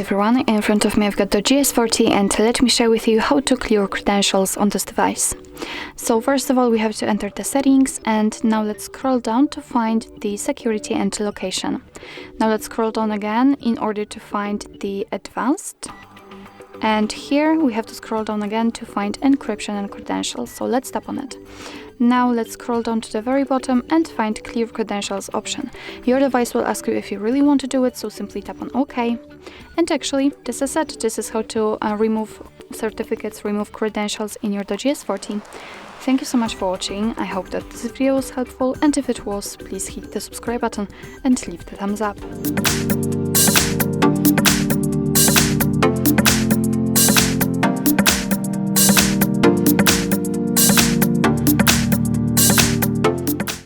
everyone, in front of me I've got the DOOGEE S40 and let me share with you how to clear credentials on this device. So first of all we have to enter the settings, and now let's scroll down to find the security and location. Now let's scroll down again in order to find the advanced. And here we have to scroll down again to find encryption and credentials, so let's tap on it. Now let's scroll down to the very bottom and find clear credentials option. Your device will ask you if you really want to do it, so simply tap on OK. And actually, this is it. This is how to remove certificates, remove credentials in your DOOGEE S40. Thank you so much for watching. I hope that this video was helpful, and if it was, please hit the subscribe button and leave the thumbs up.